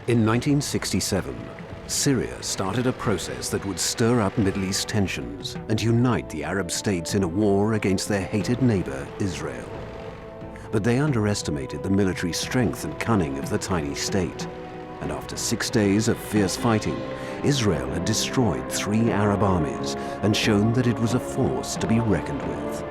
In 1967, Syria started a process that would stir up Middle East tensions and unite the Arab states in a war against their hated neighbor, Israel. But they underestimated the military strength and cunning of the tiny state. And after 6 days of fierce fighting, Israel had destroyed 3 Arab armies and shown that it was a force to be reckoned with.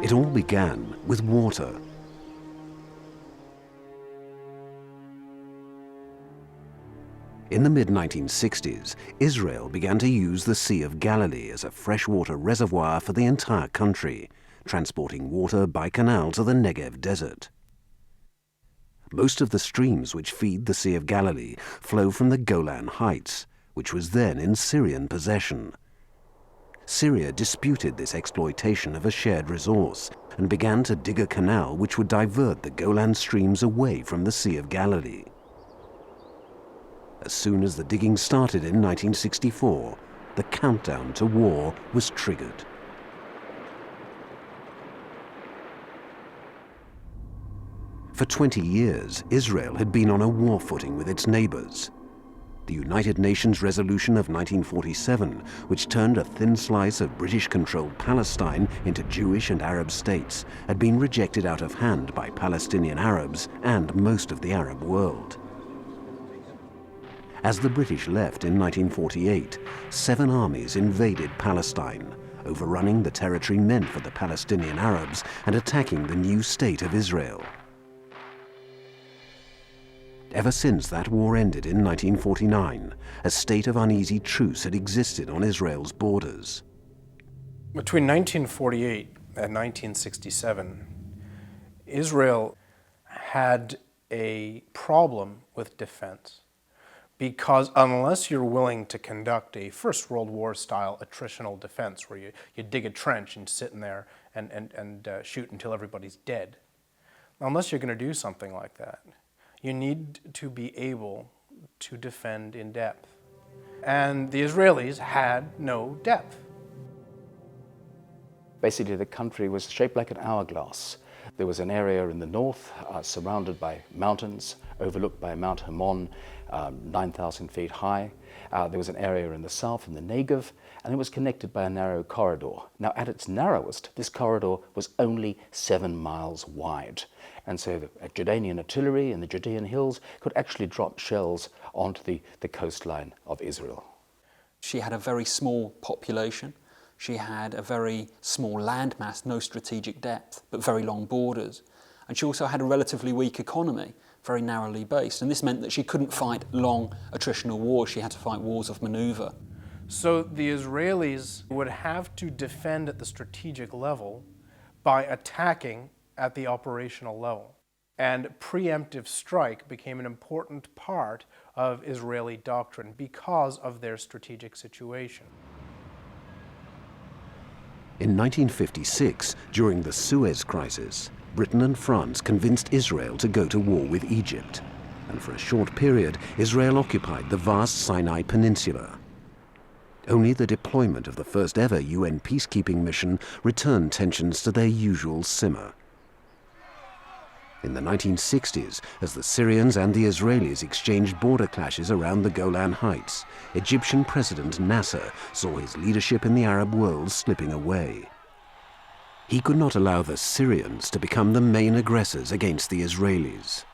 It all began with water. In the mid-1960s, Israel began to use the Sea of Galilee as a freshwater reservoir for the entire country, transporting water by canal to the Negev desert. Most of the streams which feed the Sea of Galilee flow from the Golan Heights, which was then in Syrian possession. Syria disputed this exploitation of a shared resource and began to dig a canal which would divert the Golan streams away from the Sea of Galilee. As soon as the digging started in 1964, the countdown to war was triggered. For 20 years, Israel had been on a war footing with its neighbors. The United Nations resolution of 1947, which turned a thin slice of British-controlled Palestine into Jewish and Arab states, had been rejected out of hand by Palestinian Arabs and most of the Arab world. As the British left in 1948, 7 armies invaded Palestine, overrunning the territory meant for the Palestinian Arabs and attacking the new state of Israel. Ever since that war ended in 1949, a state of uneasy truce had existed on Israel's borders. Between 1948 and 1967, Israel had a problem with defense, because unless you're willing to conduct a First World War-style attritional defense, where you dig a trench and sit in there and shoot until everybody's dead, unless you're going to do something like that, you need to be able to defend in depth. And the Israelis had no depth. Basically, the country was shaped like an hourglass. There was an area in the north surrounded by mountains, overlooked by Mount Hermon, 9,000 feet high. There was an area in the south, in the Negev, and it was connected by a narrow corridor. Now, at its narrowest, this corridor was only 7 miles wide. And so the Jordanian artillery in the Judean hills could actually drop shells onto the coastline of Israel. She had a very small population. She had a very small landmass, no strategic depth, but very long borders. And she also had a relatively weak economy, very narrowly based. And this meant that she couldn't fight long attritional wars. She had to fight wars of maneuver. So the Israelis would have to defend at the strategic level by attacking at the operational level. And preemptive strike became an important part of Israeli doctrine because of their strategic situation. In 1956, during the Suez Crisis, Britain and France convinced Israel to go to war with Egypt. And for a short period, Israel occupied the vast Sinai Peninsula. Only the deployment of the first ever UN peacekeeping mission returned tensions to their usual simmer. In the 1960s, as the Syrians and the Israelis exchanged border clashes around the Golan Heights, Egyptian President Nasser saw his leadership in the Arab world slipping away. He could not allow the Syrians to become the main aggressors against the Israelis.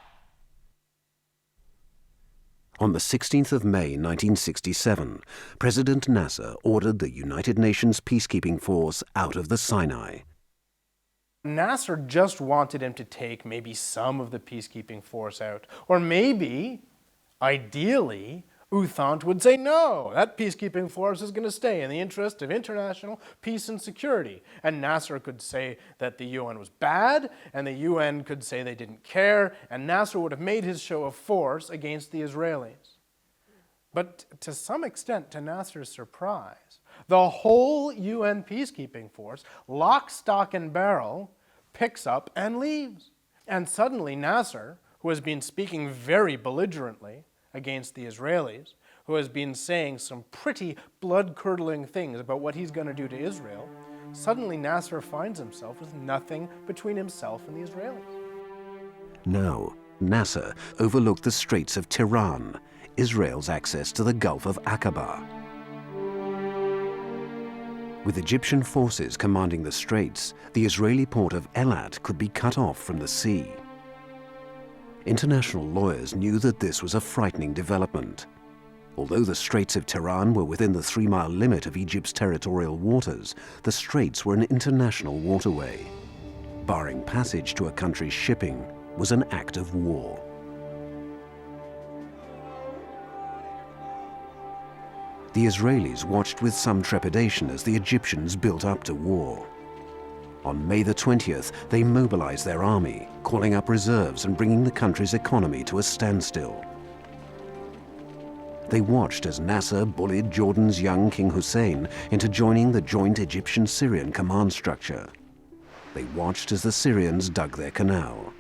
On the 16th of May 1967, President Nasser ordered the United Nations peacekeeping force out of the Sinai. Nasser just wanted him to take maybe some of the peacekeeping force out. Or maybe, ideally, Outhant would say, no, that peacekeeping force is going to stay in the interest of international peace and security. And Nasser could say that the UN was bad, and the UN could say they didn't care, and Nasser would have made his show of force against the Israelis. But to some extent, to Nasser's surprise, the whole UN peacekeeping force, lock, stock, and barrel, picks up and leaves. And suddenly Nasser, who has been speaking very belligerently against the Israelis, who has been saying some pretty blood-curdling things about what he's going to do to Israel, suddenly Nasser finds himself with nothing between himself and the Israelis. Now, Nasser overlooked the Straits of Tiran, Israel's access to the Gulf of Aqaba. With Egyptian forces commanding the straits, the Israeli port of Eilat could be cut off from the sea. International lawyers knew that this was a frightening development. Although the Straits of Tiran were within the 3-mile limit of Egypt's territorial waters, the straits were an international waterway. Barring passage to a country's shipping was an act of war. The Israelis watched with some trepidation as the Egyptians built up to war. On May the 20th, they mobilized their army, calling up reserves and bringing the country's economy to a standstill. They watched as Nasser bullied Jordan's young King Hussein into joining the joint Egyptian-Syrian command structure. They watched as the Syrians dug their canal.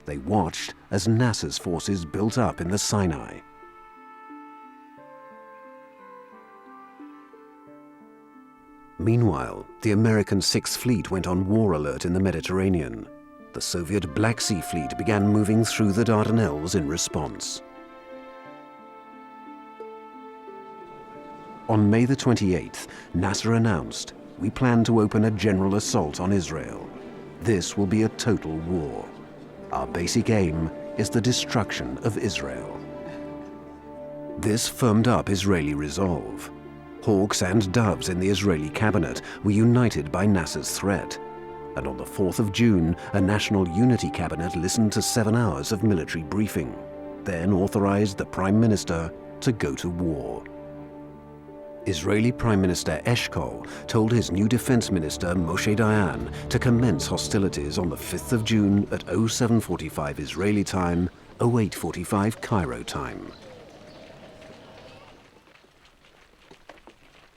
They watched as Nasser's forces built up in the Sinai. Meanwhile, the American Sixth Fleet went on war alert in the Mediterranean. The Soviet Black Sea Fleet began moving through the Dardanelles in response. On May the 28th, Nasser announced, "We plan to open a general assault on Israel. This will be a total war. Our basic aim is the destruction of Israel." This firmed up Israeli resolve. Hawks and doves in the Israeli cabinet were united by Nasser's threat. And on the 4th of June, a national unity cabinet listened to 7 hours of military briefing, then authorized the Prime Minister to go to war. Israeli Prime Minister Eshkol told his new defense minister Moshe Dayan to commence hostilities on the 5th of June at 07:45 Israeli time, 08:45 Cairo time.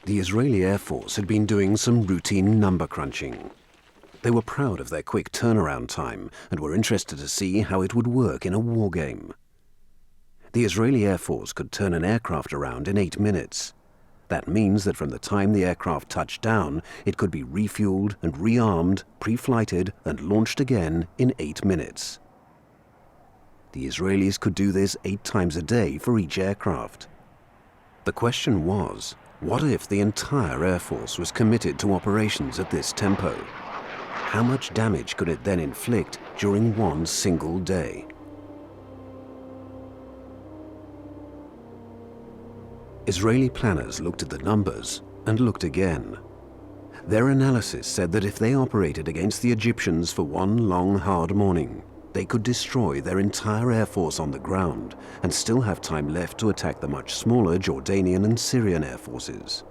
The Israeli Air Force had been doing some routine number crunching. They were proud of their quick turnaround time and were interested to see how it would work in a war game. The Israeli Air Force could turn an aircraft around in 8 minutes. That means that from the time the aircraft touched down, it could be refueled and rearmed, pre-flighted and launched again in 8 minutes. The Israelis could do this 8 times a day for each aircraft. The question was, what if the entire Air Force was committed to operations at this tempo? How much damage could it then inflict during one single day? Israeli planners looked at the numbers and looked again. Their analysis said that if they operated against the Egyptians for one long, hard morning, they could destroy their entire air force on the ground and still have time left to attack the much smaller Jordanian and Syrian air forces.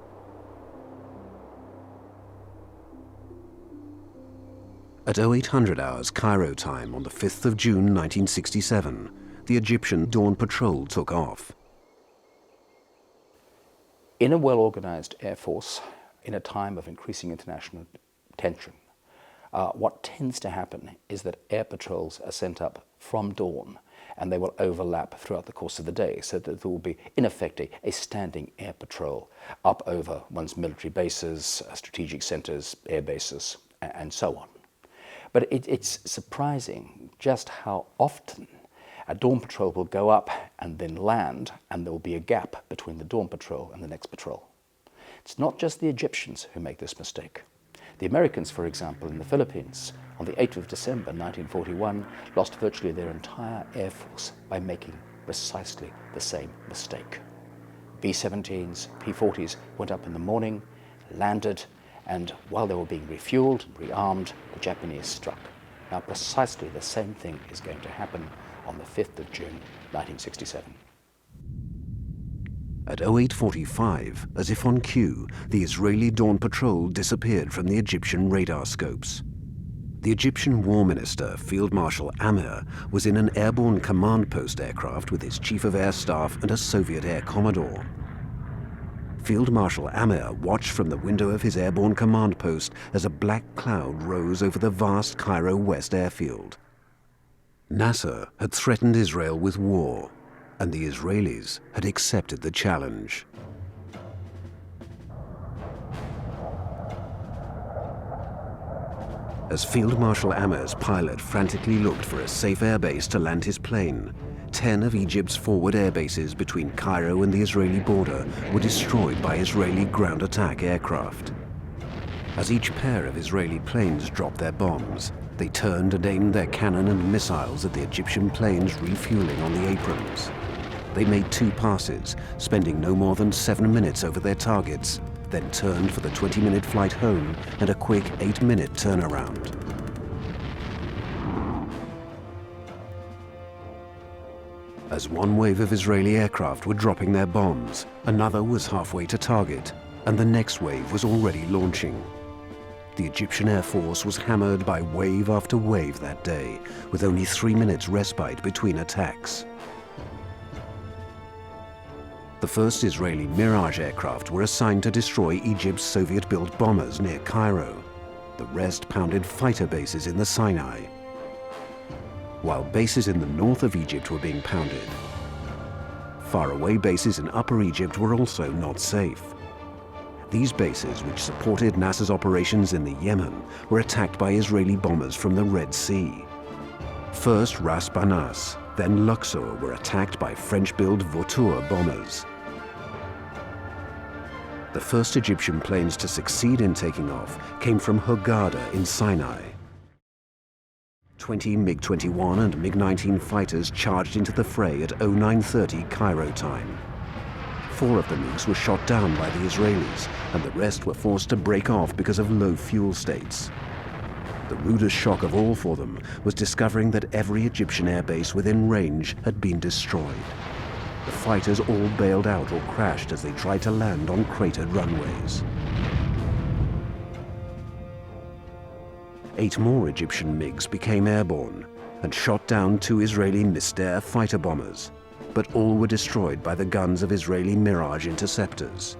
At 0800 hours Cairo time on the 5th of June 1967, the Egyptian Dawn Patrol took off. In a well-organized air force, in a time of increasing international tension, what tends to happen is that air patrols are sent up from dawn and they will overlap throughout the course of the day so that there will be, in effect, a standing air patrol up over one's military bases, strategic centers, air bases, and so on. But it's surprising just how often a dawn patrol will go up and then land, and there will be a gap between the dawn patrol and the next patrol. It's not just the Egyptians who make this mistake. The Americans, for example, in the Philippines, on the 8th of December 1941, lost virtually their entire air force by making precisely the same mistake. B-17s, P-40s went up in the morning, landed, and while they were being refueled and rearmed, the Japanese struck. Now precisely the same thing is going to happen on the 5th of June, 1967. At 08:45, as if on cue, the Israeli Dawn Patrol disappeared from the Egyptian radar scopes. The Egyptian War Minister, Field Marshal Amer, was in an airborne command post aircraft with his Chief of Air Staff and a Soviet Air Commodore. Field Marshal Amer watched from the window of his airborne command post as a black cloud rose over the vast Cairo West airfield. Nasser had threatened Israel with war, and the Israelis had accepted the challenge. As Field Marshal Amer's pilot frantically looked for a safe airbase to land his plane, 10 of Egypt's forward air bases between Cairo and the Israeli border were destroyed by Israeli ground attack aircraft. As each pair of Israeli planes dropped their bombs, they turned and aimed their cannon and missiles at the Egyptian planes refueling on the aprons. They made 2 passes, spending no more than 7 minutes over their targets, then turned for the 20-minute flight home and a quick 8-minute turnaround. As one wave of Israeli aircraft were dropping their bombs, another was halfway to target, and the next wave was already launching. The Egyptian Air Force was hammered by wave after wave that day, with only 3 minutes respite between attacks. The first Israeli Mirage aircraft were assigned to destroy Egypt's Soviet-built bombers near Cairo. The rest pounded fighter bases in the Sinai, while bases in the north of Egypt were being pounded. Faraway bases in Upper Egypt were also not safe. These bases, which supported Nasser's operations in the Yemen, were attacked by Israeli bombers from the Red Sea. First Ras Banas, then Luxor were attacked by French-built Vautour bombers. The first Egyptian planes to succeed in taking off came from Hurghada in Sinai. 20 MiG-21 and MiG-19 fighters charged into the fray at 09:30 Cairo time. 4 of the MiGs were shot down by the Israelis, and the rest were forced to break off because of low fuel states. The rudest shock of all for them was discovering that every Egyptian airbase within range had been destroyed. The fighters all bailed out or crashed as they tried to land on cratered runways. 8 more Egyptian MiGs became airborne and shot down 2 Israeli Mister fighter bombers, but all were destroyed by the guns of Israeli Mirage interceptors.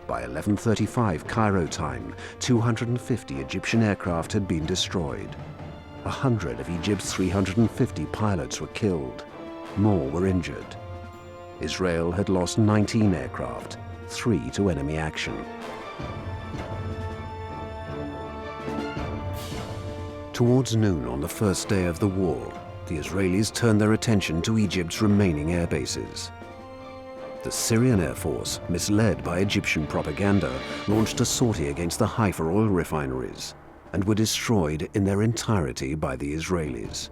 By 11:35 Cairo time, 250 Egyptian aircraft had been destroyed. 100 of Egypt's 350 pilots were killed. More were injured. Israel had lost 19 aircraft, 3 to enemy action. Towards noon on the first day of the war, the Israelis turned their attention to Egypt's remaining air bases. The Syrian Air Force, misled by Egyptian propaganda, launched a sortie against the Haifa oil refineries and were destroyed in their entirety by the Israelis.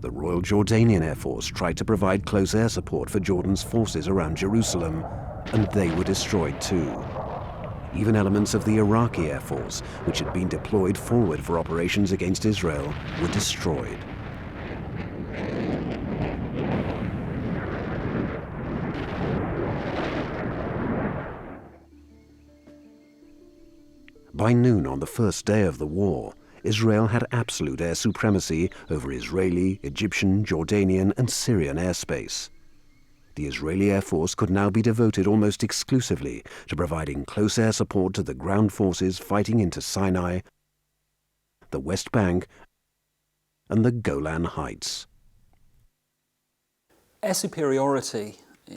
The Royal Jordanian Air Force tried to provide close air support for Jordan's forces around Jerusalem, and they were destroyed too. Even elements of the Iraqi Air Force, which had been deployed forward for operations against Israel, were destroyed. By noon on the first day of the war, Israel had absolute air supremacy over Israeli, Egyptian, Jordanian, and Syrian airspace. The Israeli Air Force could now be devoted almost exclusively to providing close air support to the ground forces fighting into Sinai, the West Bank, and the Golan Heights. Air superiority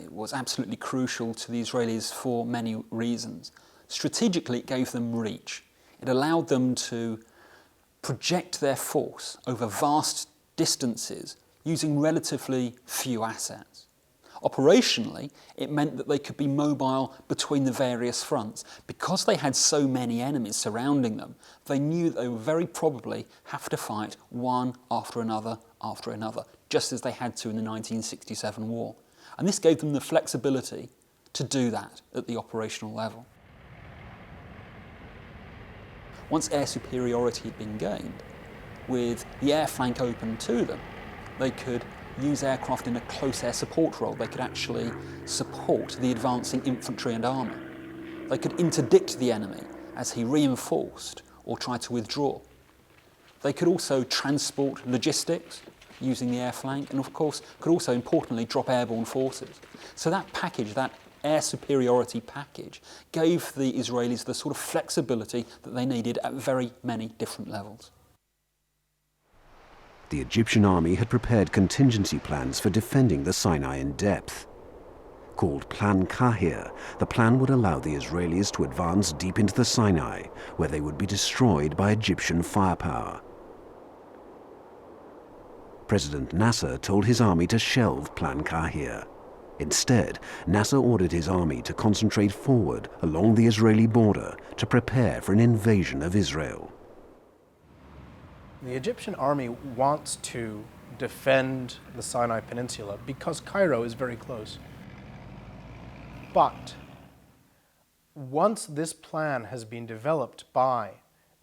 was absolutely crucial to the Israelis for many reasons. Strategically, it gave them reach. It allowed them to project their force over vast distances using relatively few assets. Operationally, it meant that they could be mobile between the various fronts. Because they had so many enemies surrounding them, they knew that they would very probably have to fight one after another, just as they had to in the 1967 war. And this gave them the flexibility to do that at the operational level. Once air superiority had been gained, with the air flank open to them, they could use aircraft in a close air support role. They could actually support the advancing infantry and armour. They could interdict the enemy as he reinforced or tried to withdraw. They could also transport logistics using the air flank, and of course could also importantly drop airborne forces. So that package, that air superiority package, gave the Israelis the sort of flexibility that they needed at very many different levels. The Egyptian army had prepared contingency plans for defending the Sinai in depth. Called Plan Kahir, the plan would allow the Israelis to advance deep into the Sinai, where they would be destroyed by Egyptian firepower. President Nasser told his army to shelve Plan Kahir. Instead, Nasser ordered his army to concentrate forward along the Israeli border to prepare for an invasion of Israel. The Egyptian army wants to defend the Sinai Peninsula because Cairo is very close. But once this plan has been developed by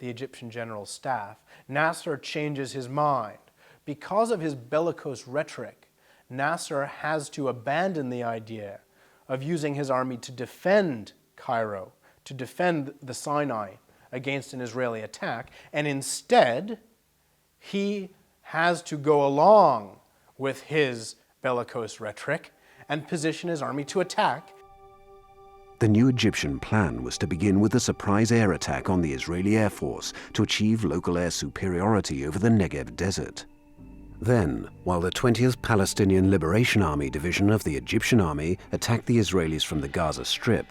the Egyptian general staff, Nasser changes his mind. Because of his bellicose rhetoric, Nasser has to abandon the idea of using his army to defend Cairo, to defend the Sinai against an Israeli attack, and instead he has to go along with his bellicose rhetoric and position his army to attack. The new Egyptian plan was to begin with a surprise air attack on the Israeli Air Force to achieve local air superiority over the Negev desert. Then, while the 20th Palestinian Liberation Army division of the Egyptian army attacked the Israelis from the Gaza Strip,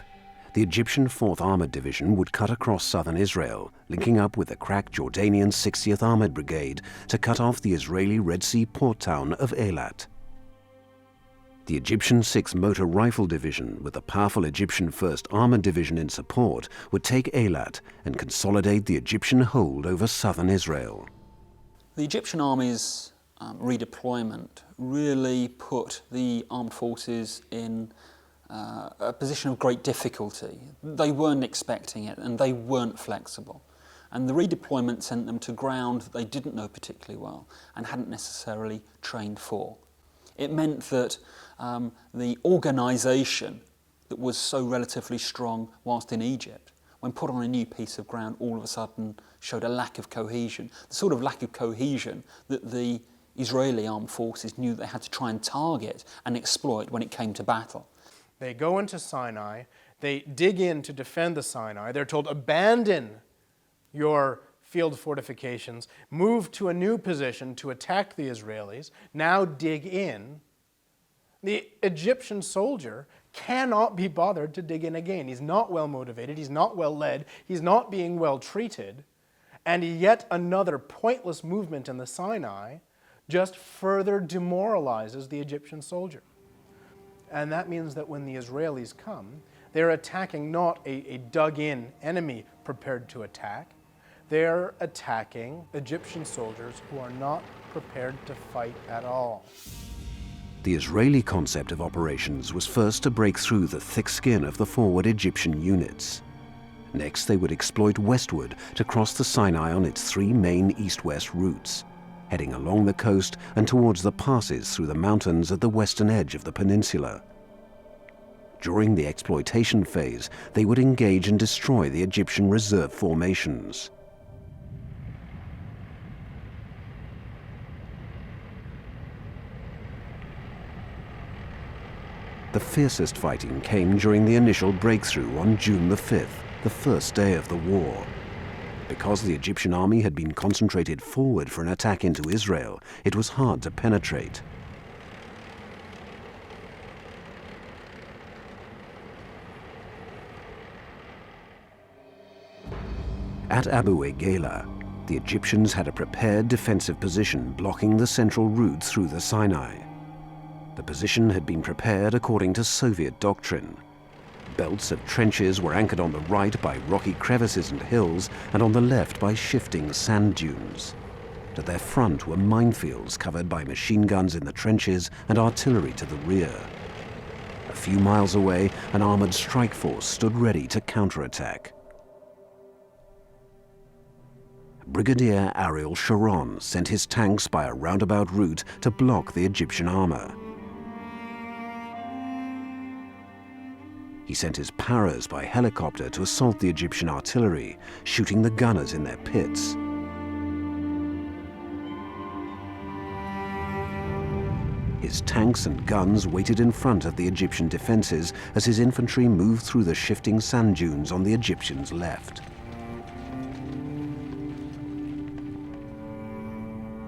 the Egyptian 4th Armored Division would cut across southern Israel, linking up with the crack Jordanian 60th Armored Brigade to cut off the Israeli Red Sea port town of Eilat. The Egyptian 6th Motor Rifle Division, with the powerful Egyptian 1st Armored Division in support, would take Eilat and consolidate the Egyptian hold over southern Israel. The Egyptian army's redeployment really put the armed forces in a position of great difficulty. They weren't expecting it and they weren't flexible. And the redeployment sent them to ground that they didn't know particularly well and hadn't necessarily trained for. It meant that the organisation that was so relatively strong whilst in Egypt, when put on a new piece of ground, all of a sudden showed a lack of cohesion. The sort of lack of cohesion that the Israeli armed forces knew they had to try and target and exploit when it came to battle. They go into Sinai, they dig in to defend the Sinai, they're told, abandon your field fortifications, move to a new position to attack the Israelis, now dig in. The Egyptian soldier cannot be bothered to dig in again. He's not well motivated, he's not well led, he's not being well treated, and yet another pointless movement in the Sinai just further demoralizes the Egyptian soldier. And that means that when the Israelis come, they're attacking not a dug-in enemy prepared to attack. They're attacking Egyptian soldiers who are not prepared to fight at all. The Israeli concept of operations was first to break through the thick skin of the forward Egyptian units. Next, they would exploit westward to cross the Sinai on its three main east-west routes, heading along the coast and towards the passes through the mountains at the western edge of the peninsula. During the exploitation phase, they would engage and destroy the Egyptian reserve formations. The fiercest fighting came during the initial breakthrough on June the 5th, the first day of the war. Because the Egyptian army had been concentrated forward for an attack into Israel, it was hard to penetrate. At Abu Egela, the Egyptians had a prepared defensive position blocking the central route through the Sinai. The position had been prepared according to Soviet doctrine. Belts of trenches were anchored on the right by rocky crevices and hills, and on the left by shifting sand dunes. To their front were minefields covered by machine guns in the trenches and artillery to the rear. A few miles away, an armored strike force stood ready to counterattack. Brigadier Ariel Sharon sent his tanks by a roundabout route to block the Egyptian armor. He sent his paras by helicopter to assault the Egyptian artillery, shooting the gunners in their pits. His tanks and guns waited in front of the Egyptian defenses as his infantry moved through the shifting sand dunes on the Egyptians' left.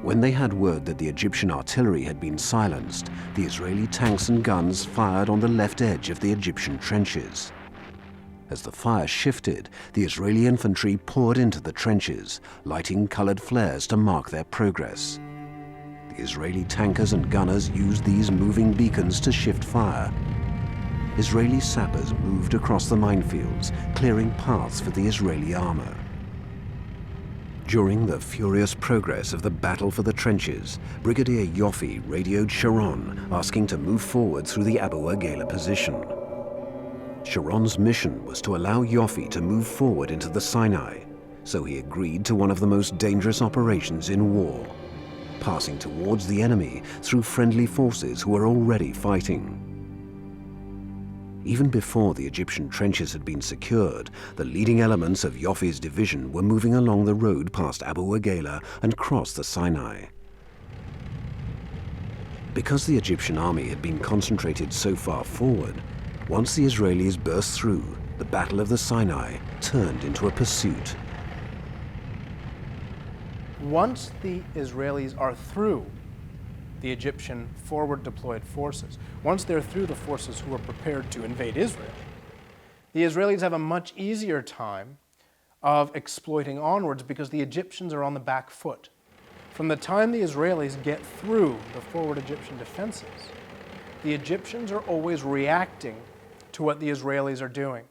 When they had word that the Egyptian artillery had been silenced, the Israeli tanks and guns fired on the left edge of the Egyptian trenches. As the fire shifted, the Israeli infantry poured into the trenches, lighting colored flares to mark their progress. The Israeli tankers and gunners used these moving beacons to shift fire. Israeli sappers moved across the minefields, clearing paths for the Israeli armor. During the furious progress of the battle for the trenches, Brigadier Yoffi radioed Sharon, asking to move forward through the Abu Agela position. Sharon's mission was to allow Yoffi to move forward into the Sinai, so he agreed to one of the most dangerous operations in war, passing towards the enemy through friendly forces who were already fighting. Even before the Egyptian trenches had been secured, the leading elements of Yoffi's division were moving along the road past Abu Agela and crossed the Sinai. Because the Egyptian army had been concentrated so far forward, once the Israelis burst through, the Battle of the Sinai turned into a pursuit. Once the Israelis are through the Egyptian forward deployed forces, once they're through the forces who are prepared to invade Israel, the Israelis have a much easier time of exploiting onwards because the Egyptians are on the back foot. From the time the Israelis get through the forward Egyptian defenses, the Egyptians are always reacting to what the Israelis are doing.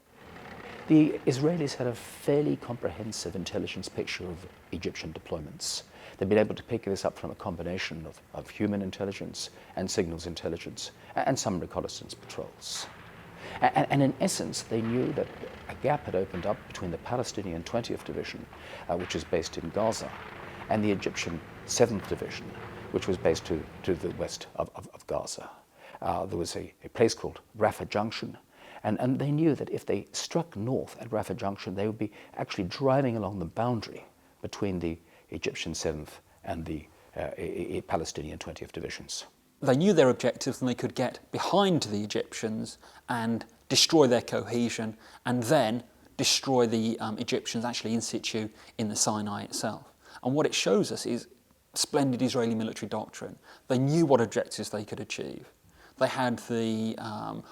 The Israelis had a fairly comprehensive intelligence picture of Egyptian deployments. They've been able to pick this up from a combination of human intelligence and signals intelligence and some reconnaissance patrols. And in essence, they knew that a gap had opened up between the Palestinian 20th Division, which is based in Gaza, and the Egyptian 7th Division, which was based to the west of Gaza. There was a place called Rafah Junction, and they knew that if they struck north at Rafah Junction, they would be actually driving along the boundary between the Egyptian 7th and the Palestinian 20th Divisions. They knew their objectives and they could get behind the Egyptians and destroy their cohesion and then destroy the Egyptians actually in situ in the Sinai itself. And what it shows us is splendid Israeli military doctrine. They knew what objectives they could achieve. They had the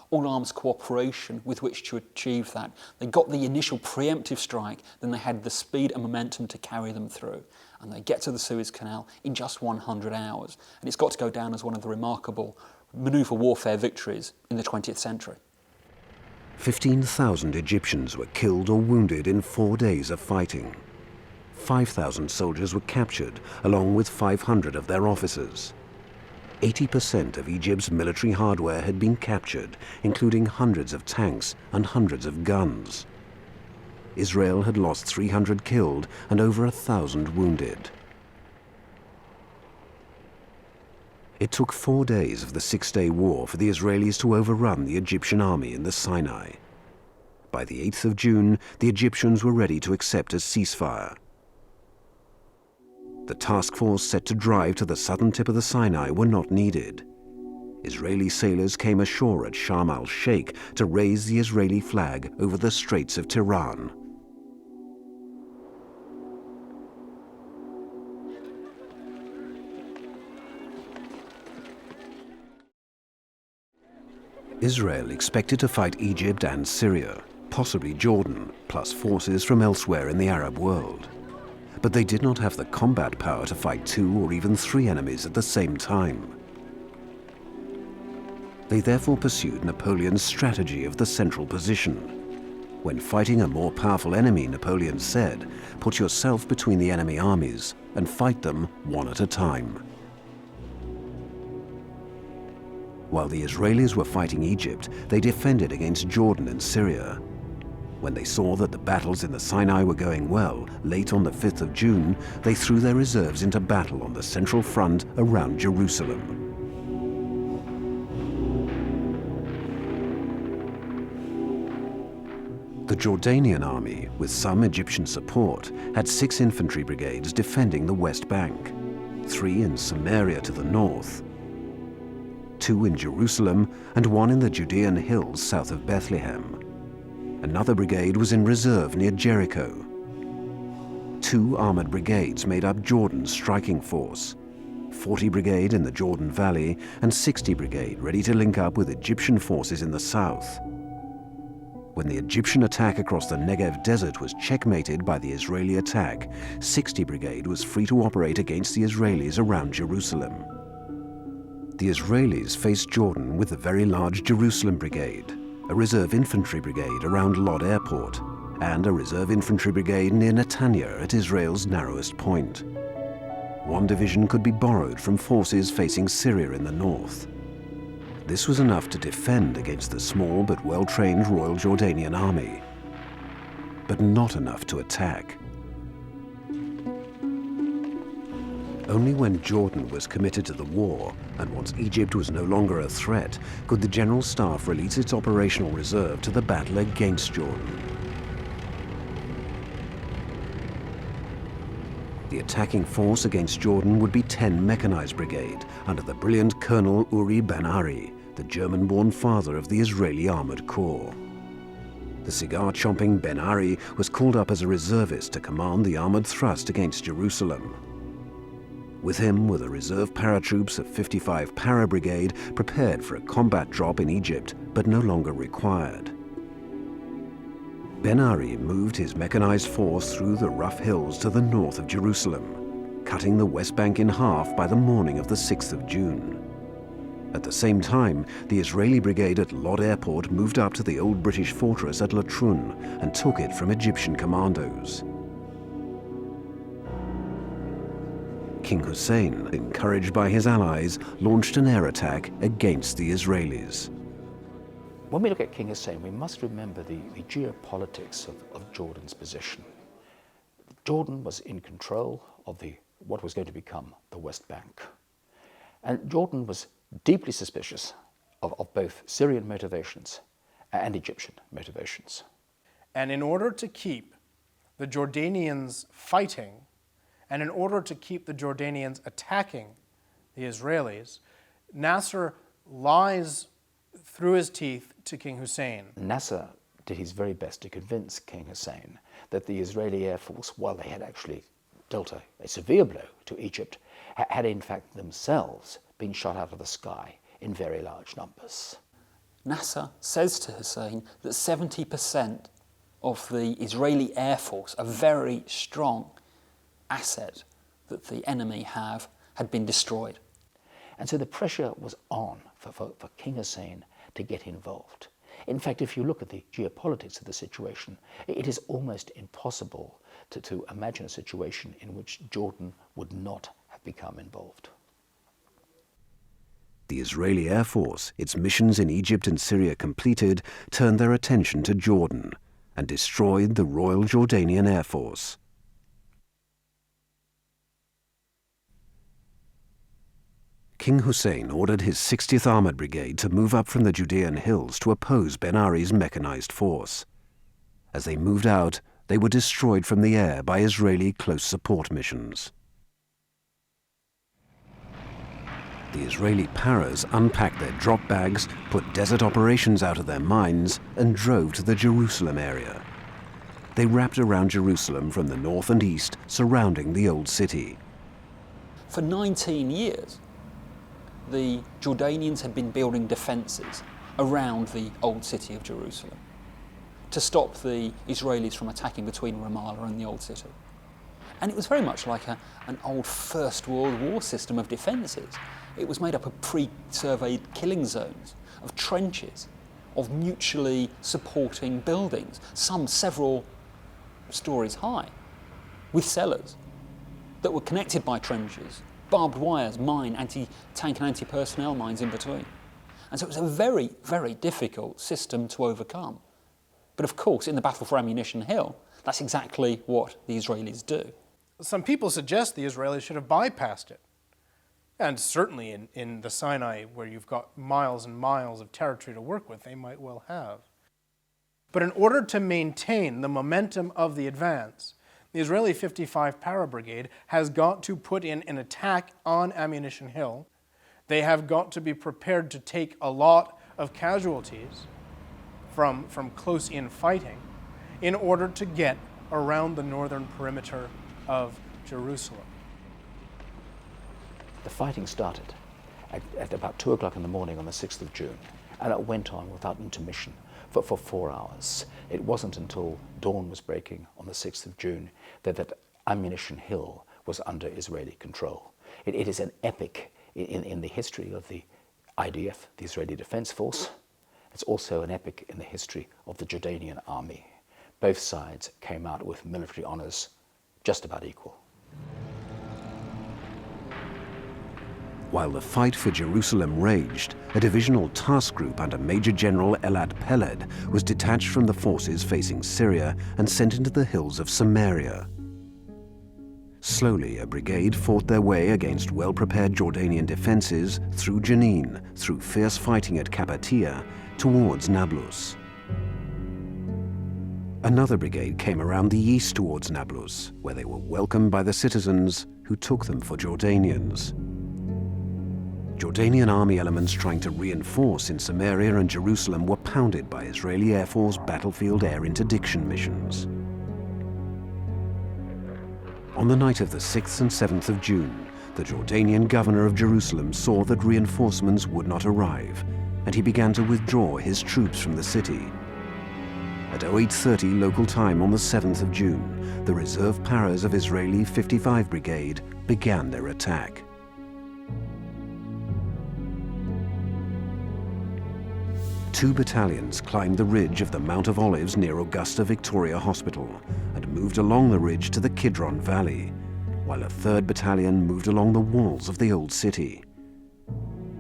all-arms cooperation with which to achieve that. They got the initial preemptive strike, then they had the speed and momentum to carry them through. And they get to the Suez Canal in just 100 hours. And it's got to go down as one of the remarkable manoeuvre warfare victories in the 20th century. 15,000 Egyptians were killed or wounded in 4 days of fighting. 5,000 soldiers were captured, along with 500 of their officers. 80% of Egypt's military hardware had been captured, including hundreds of tanks and hundreds of guns. Israel had lost 300 killed and over 1,000 wounded. It took 4 days of the six-day war for the Israelis to overrun the Egyptian army in the Sinai. By the 8th of June, the Egyptians were ready to accept a ceasefire. The task force set to drive to the southern tip of the Sinai were not needed. Israeli sailors came ashore at Sharm el-Sheikh to raise the Israeli flag over the Straits of Tiran. Israel expected to fight Egypt and Syria, possibly Jordan, plus forces from elsewhere in the Arab world. But they did not have the combat power to fight 2 or even 3 enemies at the same time. They therefore pursued Napoleon's strategy of the central position. When fighting a more powerful enemy, Napoleon said, "Put yourself between the enemy armies and fight them one at a time." While the Israelis were fighting Egypt, they defended against Jordan and Syria. When they saw that the battles in the Sinai were going well, late on the 5th of June, they threw their reserves into battle on the central front around Jerusalem. The Jordanian army, with some Egyptian support, had 6 infantry brigades defending the West Bank, 3 in Samaria to the north, 2 in Jerusalem, and 1 in the Judean hills south of Bethlehem. Another brigade was in reserve near Jericho. 2 armored brigades made up Jordan's striking force, 40 Brigade in the Jordan Valley and 60 Brigade ready to link up with Egyptian forces in the south. When the Egyptian attack across the Negev desert was checkmated by the Israeli attack, 60 Brigade was free to operate against the Israelis around Jerusalem. The Israelis faced Jordan with a very large Jerusalem Brigade, a reserve infantry brigade around Lod Airport, and a reserve infantry brigade near Netanya at Israel's narrowest point. 1 division could be borrowed from forces facing Syria in the north. This was enough to defend against the small but well-trained Royal Jordanian Army, but not enough to attack. Only when Jordan was committed to the war, and once Egypt was no longer a threat, could the General Staff release its operational reserve to the battle against Jordan. The attacking force against Jordan would be 10 Mechanized Brigade, under the brilliant Colonel Uri Ben-Ari, the German-born father of the Israeli Armored Corps. The cigar-chomping Ben-Ari was called up as a reservist to command the armored thrust against Jerusalem. With him were the reserve paratroops of 55 Para Brigade, prepared for a combat drop in Egypt, but no longer required. Ben-Ari moved his mechanized force through the rough hills to the north of Jerusalem, cutting the West Bank in half by the morning of the 6th of June. At the same time, the Israeli brigade at Lod Airport moved up to the old British fortress at Latrun and took it from Egyptian commandos. King Hussein, encouraged by his allies, launched an air attack against the Israelis. When we look at King Hussein, we must remember the geopolitics of Jordan's position. Jordan was in control of what was going to become the West Bank. And Jordan was deeply suspicious of both Syrian motivations and Egyptian motivations. And in order to keep the Jordanians fighting, and in order to keep the Jordanians attacking the Israelis, Nasser lies through his teeth to King Hussein. Nasser did his very best to convince King Hussein that the Israeli Air Force, while they had actually dealt a severe blow to Egypt, had in fact themselves been shot out of the sky in very large numbers. Nasser says to Hussein that 70% of the Israeli Air Force, a very strong asset that the enemy had been destroyed. And so the pressure was on for King Hussein to get involved. In fact, if you look at the geopolitics of the situation, it is almost impossible to imagine a situation in which Jordan would not have become involved. The Israeli Air Force, its missions in Egypt and Syria completed, turned their attention to Jordan and destroyed the Royal Jordanian Air Force. King Hussein ordered his 60th Armored Brigade to move up from the Judean hills to oppose Ben-Ari's mechanized force. As they moved out, they were destroyed from the air by Israeli close support missions. The Israeli paras unpacked their drop bags, put desert operations out of their minds, and drove to the Jerusalem area. They wrapped around Jerusalem from the north and east, surrounding the old city. For 19 years, the Jordanians had been building defences around the old city of Jerusalem to stop the Israelis from attacking between Ramallah and the old city. And it was very much like an old First World War system of defences. It was made up of pre-surveyed killing zones, of trenches, of mutually supporting buildings, some several stories high, with cellars that were connected by trenches, barbed wires, mine, anti-tank and anti-personnel mines in between. And so it was a very, very difficult system to overcome. But of course, in the battle for Ammunition Hill, that's exactly what the Israelis do. Some people suggest the Israelis should have bypassed it. And certainly in the Sinai, where you've got miles and miles of territory to work with, they might well have. But in order to maintain the momentum of the advance, the Israeli 55 Para Brigade has got to put in an attack on Ammunition Hill. They have got to be prepared to take a lot of casualties from close-in fighting in order to get around the northern perimeter of Jerusalem. The fighting started at about 2 o'clock in the morning on the 6th of June, and it went on without intermission for 4 hours. It wasn't until dawn was breaking on the 6th of June that Ammunition Hill was under Israeli control. It is an epic in the history of the IDF, the Israeli Defense Force. It's also an epic in the history of the Jordanian army. Both sides came out with military honors just about equal. While the fight for Jerusalem raged, a divisional task group under Major General Elad Peled was detached from the forces facing Syria and sent into the hills of Samaria. Slowly, a brigade fought their way against well-prepared Jordanian defenses through Jenin, through fierce fighting at Kabatia, towards Nablus. Another brigade came around the east towards Nablus, where they were welcomed by the citizens who took them for Jordanians. Jordanian army elements trying to reinforce in Samaria and Jerusalem were pounded by Israeli Air Force battlefield air interdiction missions. On the night of the 6th and 7th of June, the Jordanian governor of Jerusalem saw that reinforcements would not arrive, and he began to withdraw his troops from the city. At 08:30 local time on the 7th of June, the reserve paras of Israeli 55 Brigade began their attack. Two battalions climbed the ridge of the Mount of Olives near Augusta Victoria Hospital and moved along the ridge to the Kidron Valley, while a third battalion moved along the walls of the old city.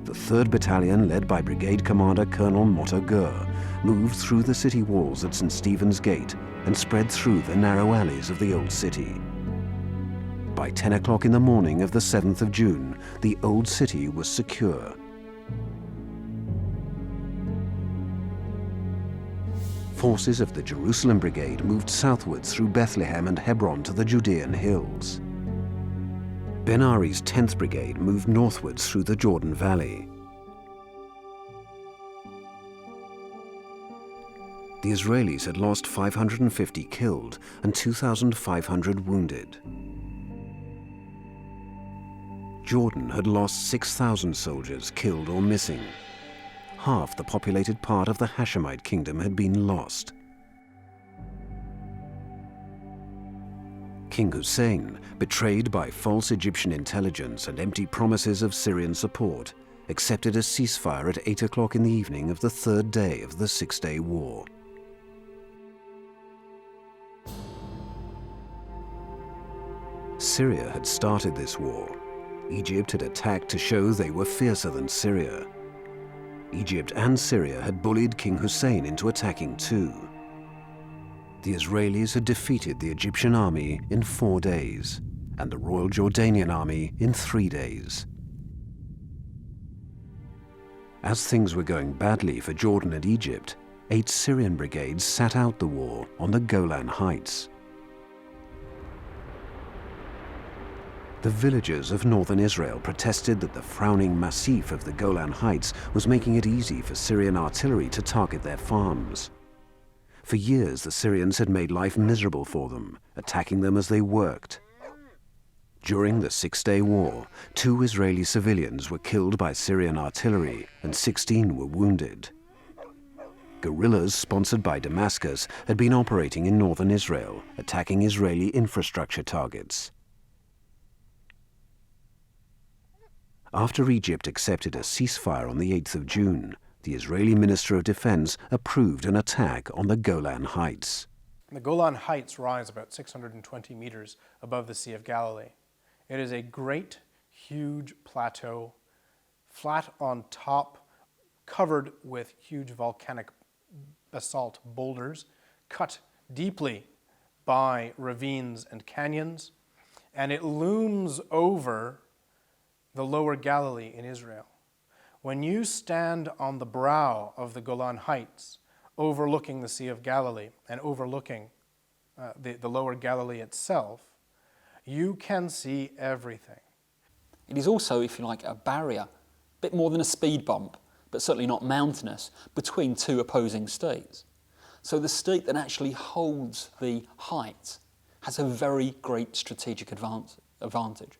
The 3rd Battalion, led by Brigade Commander Colonel Motta Gur, moved through the city walls at St. Stephen's Gate and spread through the narrow alleys of the old city. By 10 o'clock in the morning of the 7th of June, the old city was secure. Forces of the Jerusalem Brigade moved southwards through Bethlehem and Hebron to the Judean hills. Ben Ari's 10th Brigade moved northwards through the Jordan Valley. The Israelis had lost 550 killed and 2,500 wounded. Jordan had lost 6,000 soldiers killed or missing. Half the populated part of the Hashemite kingdom had been lost. King Hussein, betrayed by false Egyptian intelligence and empty promises of Syrian support, accepted a ceasefire at 8 o'clock in the evening of the 3rd day of the Six-Day War. Syria had started this war. Egypt had attacked to show they were fiercer than Syria. Egypt and Syria had bullied King Hussein into attacking too. The Israelis had defeated the Egyptian army in 4 days, and the Royal Jordanian army in 3 days. As things were going badly for Jordan and Egypt, 8 Syrian brigades sat out the war on the Golan Heights. The villagers of northern Israel protested that the frowning massif of the Golan Heights was making it easy for Syrian artillery to target their farms. For years, the Syrians had made life miserable for them, attacking them as they worked. During the Six-Day War, 2 Israeli civilians were killed by Syrian artillery and 16 were wounded. Guerrillas sponsored by Damascus had been operating in northern Israel, attacking Israeli infrastructure targets. After Egypt accepted a ceasefire on the 8th of June, the Israeli Minister of Defense approved an attack on the Golan Heights. The Golan Heights rise about 620 meters above the Sea of Galilee. It is a great, huge plateau, flat on top, covered with huge volcanic basalt boulders, cut deeply by ravines and canyons, and it looms over the lower Galilee in Israel. When you stand on the brow of the Golan Heights, overlooking the Sea of Galilee and overlooking the lower Galilee itself, you can see everything. It is also, if you like, a barrier, a bit more than a speed bump, but certainly not mountainous, between two opposing states. So the state that actually holds the heights has a very great strategic advantage.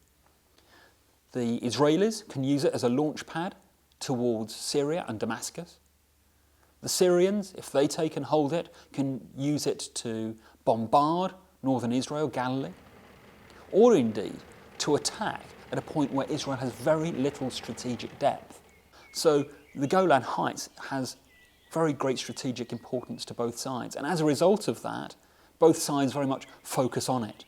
The Israelis can use it as a launch pad towards Syria and Damascus. The Syrians, if they take and hold it, can use it to bombard northern Israel, Galilee, or indeed to attack at a point where Israel has very little strategic depth. So the Golan Heights has very great strategic importance to both sides, and as a result of that, both sides very much focus on it.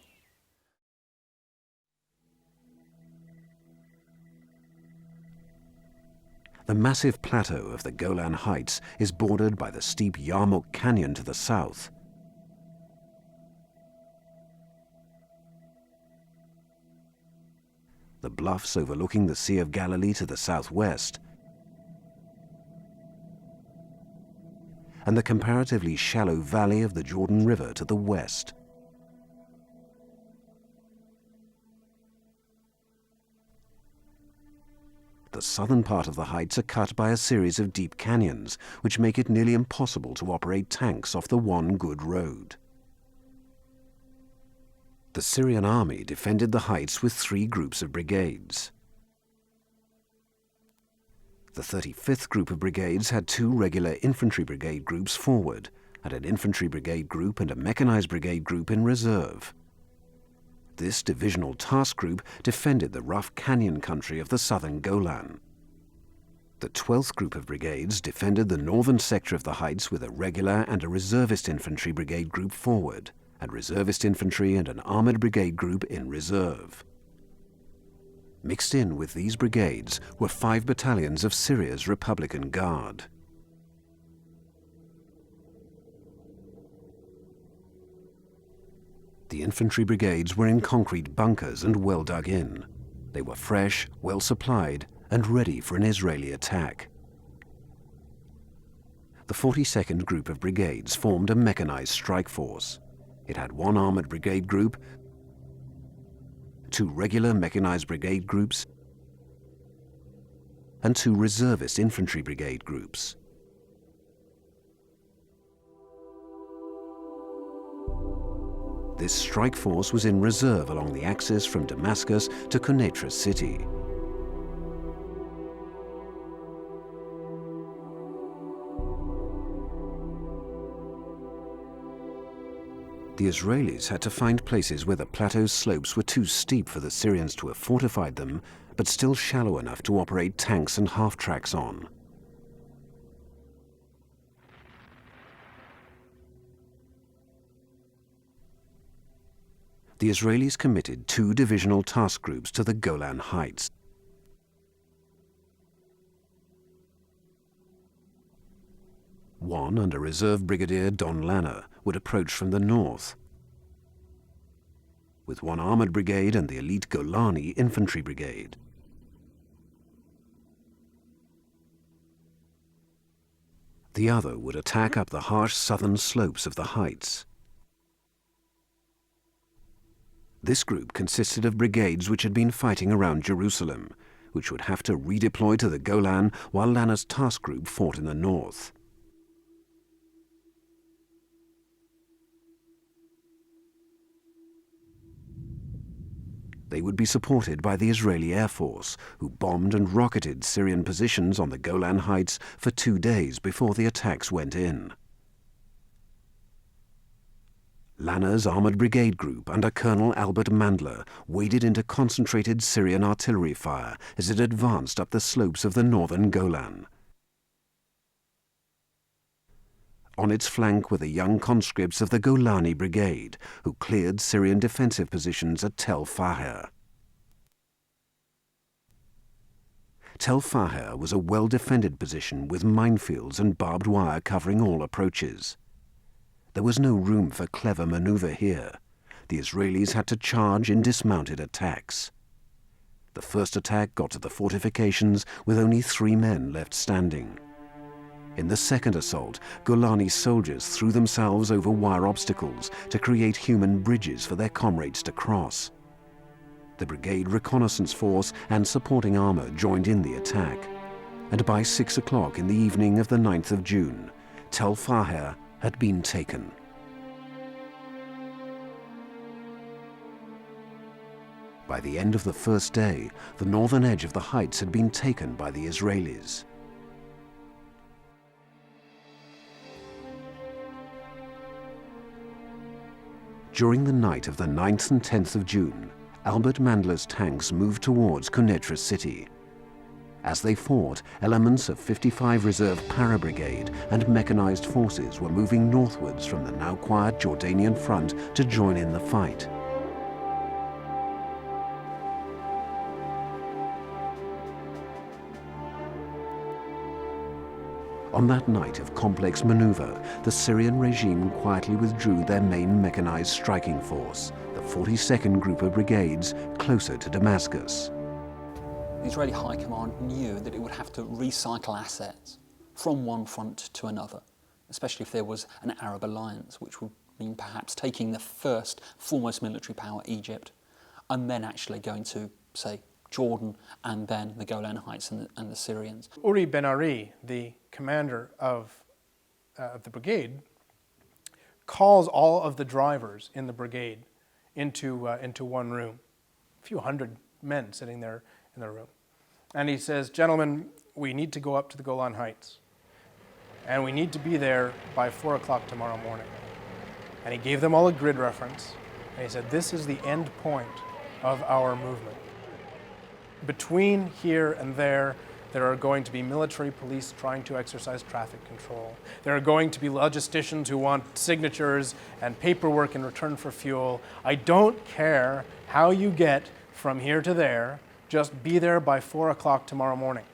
The massive plateau of the Golan Heights is bordered by the steep Yarmouk Canyon to the south. The bluffs overlooking the Sea of Galilee to the southwest, and the comparatively shallow valley of the Jordan River to the west. The southern part of the heights are cut by a series of deep canyons, which make it nearly impossible to operate tanks off the one good road. The Syrian army defended the heights with 3 groups of brigades. The 35th Group of Brigades had 2 regular infantry brigade groups forward, and an infantry brigade group and a mechanized brigade group in reserve. This divisional task group defended the rough canyon country of the southern Golan. The 12th Group of Brigades defended the northern sector of the heights with a regular and a reservist infantry brigade group forward, and reservist infantry and an armored brigade group in reserve. Mixed in with these brigades were 5 battalions of Syria's Republican Guard. The infantry brigades were in concrete bunkers and well dug in. They were fresh, well supplied, and ready for an Israeli attack. The 42nd Group of Brigades formed a mechanized strike force. It had 1 armored brigade group, 2 regular mechanized brigade groups, and 2 reservist infantry brigade groups. This strike force was in reserve along the axis from Damascus to Quneitra city. The Israelis had to find places where the plateau's slopes were too steep for the Syrians to have fortified them, but still shallow enough to operate tanks and half-tracks on. The Israelis committed 2 divisional task groups to the Golan Heights. One, under Reserve Brigadier Don Lanner, would approach from the north, with 1 armored brigade and the elite Golani infantry brigade. The other would attack up the harsh southern slopes of the heights. This group consisted of brigades which had been fighting around Jerusalem, which would have to redeploy to the Golan while Lanner's task group fought in the north. They would be supported by the Israeli Air Force, who bombed and rocketed Syrian positions on the Golan Heights for 2 days before the attacks went in. Lanner's Armoured Brigade Group under Colonel Albert Mandler waded into concentrated Syrian artillery fire as it advanced up the slopes of the northern Golan. On its flank were the young conscripts of the Golani Brigade, who cleared Syrian defensive positions at Tel Faher. Tel Faher was a well-defended position with minefields and barbed wire covering all approaches. There was no room for clever maneuver here. The Israelis had to charge in dismounted attacks. The first attack got to the fortifications with only 3 men left standing. In the second assault, Golani soldiers threw themselves over wire obstacles to create human bridges for their comrades to cross. The brigade reconnaissance force and supporting armor joined in the attack, and by 6 o'clock in the evening of the 9th of June, Tel Faher had been taken. By the end of the first day, the northern edge of the heights had been taken by the Israelis. During the night of the 9th and 10th of June, Albert Mandler's tanks moved towards Quneitra city. As they fought, elements of 55 Reserve Para-Brigade and mechanized forces were moving northwards from the now quiet Jordanian front to join in the fight. On that night of complex maneuver, the Syrian regime quietly withdrew their main mechanized striking force, the 42nd Group of Brigades, closer to Damascus. The Israeli High Command knew that it would have to recycle assets from one front to another, especially if there was an Arab alliance, which would mean perhaps taking the first foremost military power, Egypt, and then actually going to, say, Jordan and then the Golan Heights and the Syrians. Uri Ben Ari, the commander of the brigade, calls all of the drivers in the brigade into one room, a few hundred men sitting there in the room. And he says, "Gentlemen, we need to go up to the Golan Heights, and we need to be there by 4 o'clock tomorrow morning." And he gave them all a grid reference, and he said, "This is the end point of our movement. Between here and there are going to be military police trying to exercise traffic control. There are going to be logisticians who want signatures and paperwork in return for fuel. I don't care how you get from here to there, just be there by 4 o'clock tomorrow morning."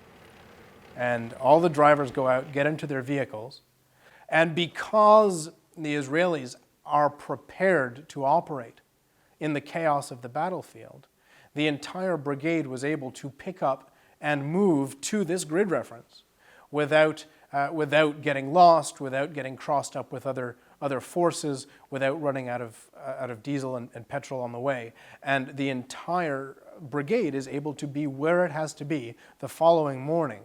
And all the drivers go out, get into their vehicles, and because the Israelis are prepared to operate in the chaos of the battlefield, the entire brigade was able to pick up and move to this grid reference without getting lost, without getting crossed up with other forces, without running out of diesel and petrol on the way. And the entire brigade is able to be where it has to be the following morning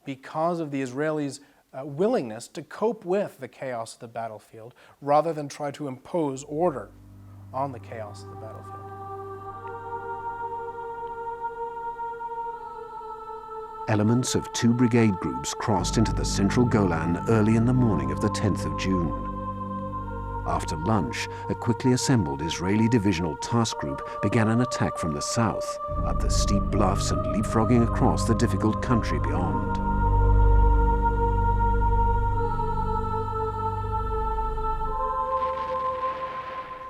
because of the Israelis' willingness to cope with the chaos of the battlefield rather than try to impose order on the chaos of the battlefield. Elements of 2 brigade groups crossed into the central Golan early in the morning of the 10th of June. After lunch, a quickly assembled Israeli divisional task group began an attack from the south, up the steep bluffs and leapfrogging across the difficult country beyond.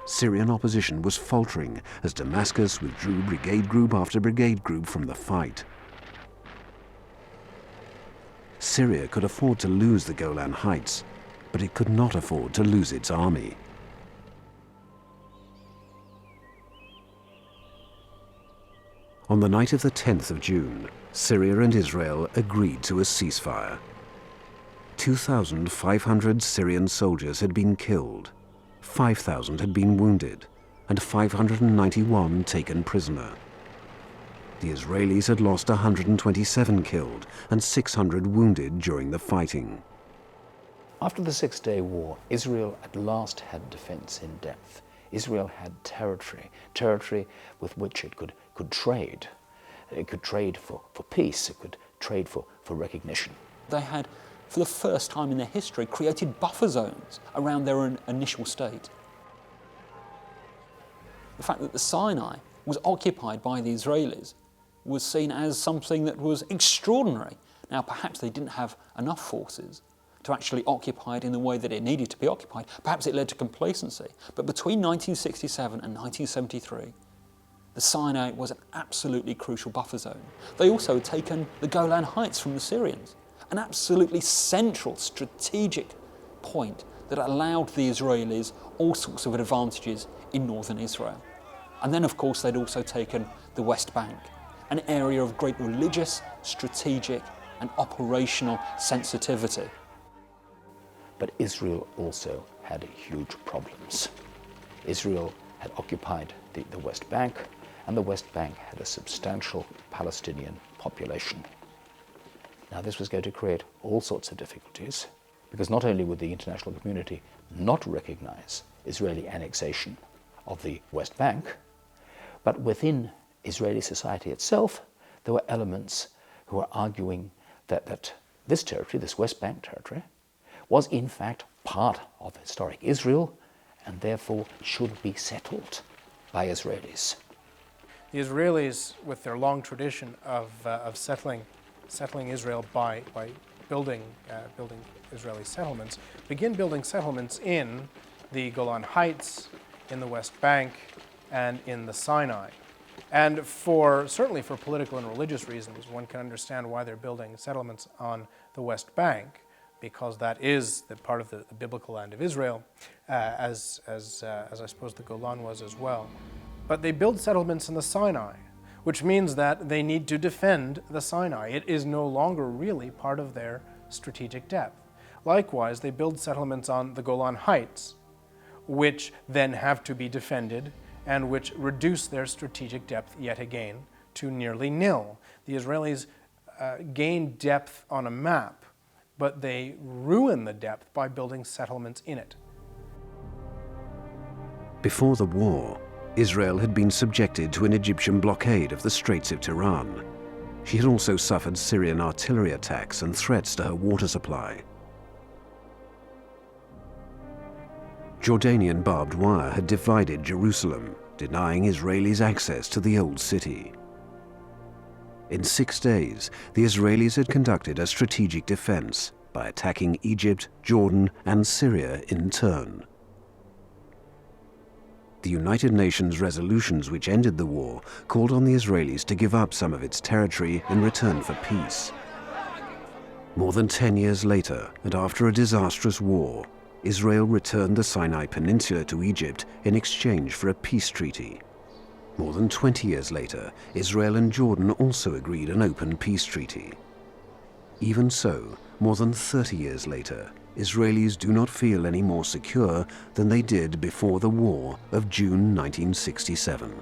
Syrian opposition was faltering as Damascus withdrew brigade group after brigade group from the fight. Syria could afford to lose the Golan Heights, but it could not afford to lose its army. On the night of the 10th of June, Syria and Israel agreed to a ceasefire. 2,500 Syrian soldiers had been killed, 5,000 had been wounded, and 591 taken prisoner. The Israelis had lost 127 killed and 600 wounded during the fighting. After the Six-Day War, Israel at last had defense in depth. Israel had territory with which it could trade. It could trade for peace, it could trade for recognition. They had, for the first time in their history, created buffer zones around their initial state. The fact that the Sinai was occupied by the Israelis was seen as something that was extraordinary. Now, perhaps they didn't have enough forces to actually occupy it in the way that it needed to be occupied. Perhaps it led to complacency. But between 1967 and 1973, the Sinai was an absolutely crucial buffer zone. They also had taken the Golan Heights from the Syrians, an absolutely central strategic point that allowed the Israelis all sorts of advantages in northern Israel. And then, of course, they'd also taken the West Bank, an area of great religious, strategic, and operational sensitivity. But Israel also had huge problems. Israel had occupied the West Bank, and the West Bank had a substantial Palestinian population. Now, this was going to create all sorts of difficulties, because not only would the international community not recognize Israeli annexation of the West Bank, but within Israeli society itself, there were elements who were arguing that this territory, this West Bank territory, was in fact part of historic Israel and therefore should be settled by Israelis. The Israelis, with their long tradition of settling Israel by building Israeli settlements, begin building settlements in the Golan Heights, in the West Bank, and in the Sinai. And certainly for political and religious reasons, one can understand why they're building settlements on the West Bank, because that is the part of the biblical land of Israel, as I suppose the Golan was as well. But they build settlements in the Sinai, which means that they need to defend the Sinai. It is no longer really part of their strategic depth. Likewise, they build settlements on the Golan Heights, which then have to be defended and which reduce their strategic depth yet again to nearly nil. The Israelis gain depth on a map, but they ruin the depth by building settlements in it. Before the war, Israel had been subjected to an Egyptian blockade of the Straits of Tiran. She had also suffered Syrian artillery attacks and threats to her water supply. Jordanian barbed wire had divided Jerusalem, denying Israelis access to the Old City. In 6 days, the Israelis had conducted a strategic defense by attacking Egypt, Jordan, and Syria in turn. The United Nations resolutions which ended the war called on the Israelis to give up some of its territory in return for peace. More than 10 years later, and after a disastrous war, Israel returned the Sinai Peninsula to Egypt in exchange for a peace treaty. More than 20 years later, Israel and Jordan also agreed an open peace treaty. Even so, more than 30 years later, Israelis do not feel any more secure than they did before the war of June 1967.